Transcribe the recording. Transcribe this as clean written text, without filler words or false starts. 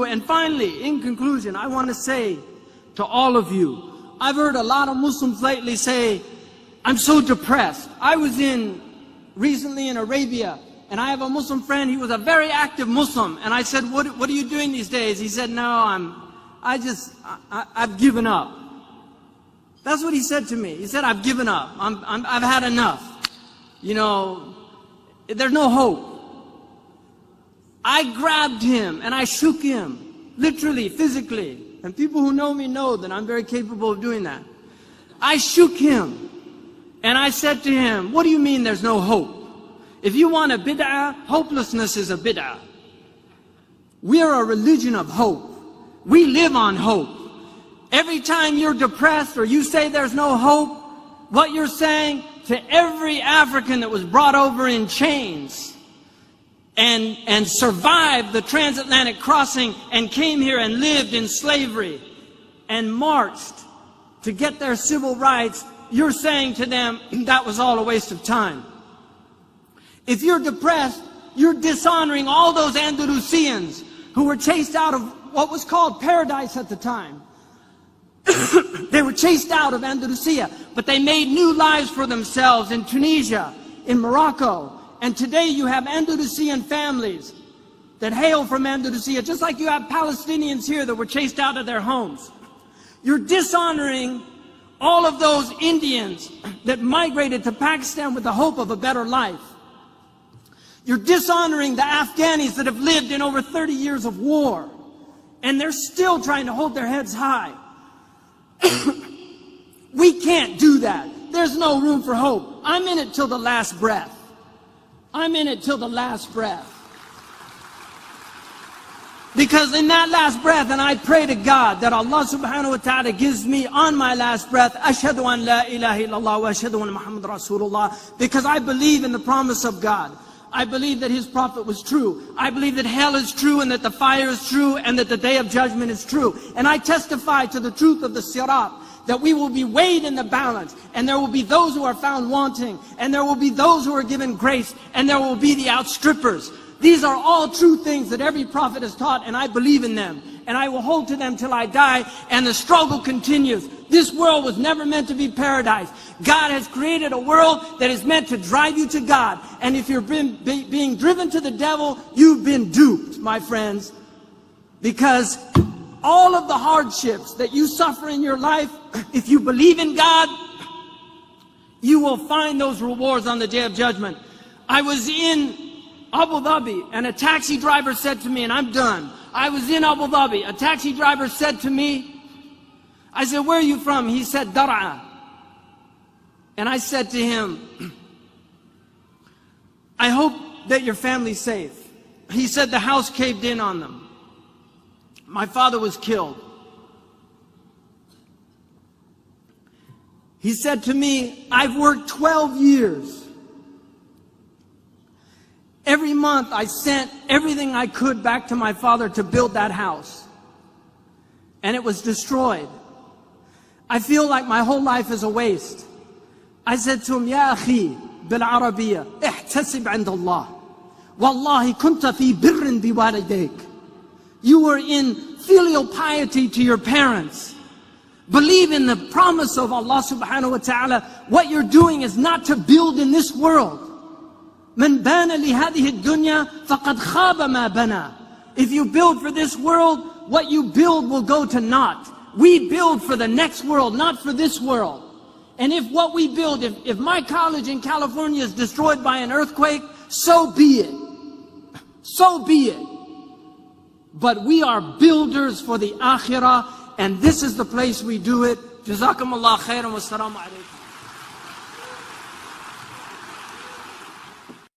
And finally, in conclusion, I want to say to all of you, I've heard a lot of Muslims lately say, I'm so depressed. I was recently in Arabia, and I have a Muslim friend. He was a very active Muslim. And I said, what are you doing these days? He said, no, I've given up. That's what he said to me. He said, I've given up. I've had enough. You know, there's no hope. I grabbed him and I shook him, literally, physically. And people who know me know that I'm very capable of doing that. I shook him and I said to him, what do you mean there's no hope? If you want a bid'ah, hopelessness is a bid'ah. We are a religion of hope. We live on hope. Every time you're depressed or you say there's no hope, what you're saying to every African that was brought over in chains and survived the transatlantic crossing and came here and lived in slavery and marched to get their civil rights, you're saying to them that was all a waste of time. If you're depressed, you're dishonoring all those Andalusians who were chased out of what was called paradise at the time. They were chased out of Andalusia, but they made new lives for themselves in Tunisia, in Morocco. And today you have Andalusian families that hail from Andalusia, just like you have Palestinians here that were chased out of their homes. You're dishonoring all of those Indians that migrated to Pakistan with the hope of a better life. You're dishonoring the Afghanis that have lived in over 30 years of war, and they're still trying to hold their heads high. We can't do that. There's no room for hope. I'm in it till the last breath. I'm in it till the last breath. Because in that last breath, and I pray to God that Allah subhanahu wa ta'ala gives me on my last breath, Ashhadu an la ilaha illallah wa ashhadu anna Muhammad Rasulullah, because I believe in the promise of God. I believe that His prophet was true. I believe that hell is true and that the fire is true and that the day of judgment is true. And I testify to the truth of the sirat, that we will be weighed in the balance, and there will be those who are found wanting, and there will be those who are given grace, and there will be the outstrippers. These are all true things that every prophet has taught, and I believe in them. And I will hold to them till I die, and the struggle continues. This world was never meant to be paradise. God has created a world that is meant to drive you to God. And if you're being driven to the devil, you've been duped, my friends. Because all of the hardships that you suffer in your life, if you believe in God, you will find those rewards on the day of judgment. I was in Abu Dhabi, and a taxi driver said to me, and I'm done. I was in Abu Dhabi. A taxi driver said to me, I said, where are you from? He said, Dar'a. And I said to him, I hope that your family's safe. He said, the house caved in on them. My father was killed. He said to me, I've worked 12 years. Every month I sent everything I could back to my father to build that house. And it was destroyed. I feel like my whole life is a waste. I said to him, Ya akhi, bil Arabiya, ihtasib 'inda Allah. Wallahi kunta fi birrin biwalidayk. You were in filial piety to your parents. Believe in the promise of Allah subhanahu wa ta'ala. What you're doing is not to build in this world. من بان لهذه الدنيا فقد خاب ما بنى. If you build for this world, what you build will go to naught. We build for the next world, not for this world. And if what we build, if my college in California is destroyed by an earthquake, so be it. So be it. But we are builders for the akhirah, and this is the place we do it. Jazakumullah khairan wa assalamu alaikum.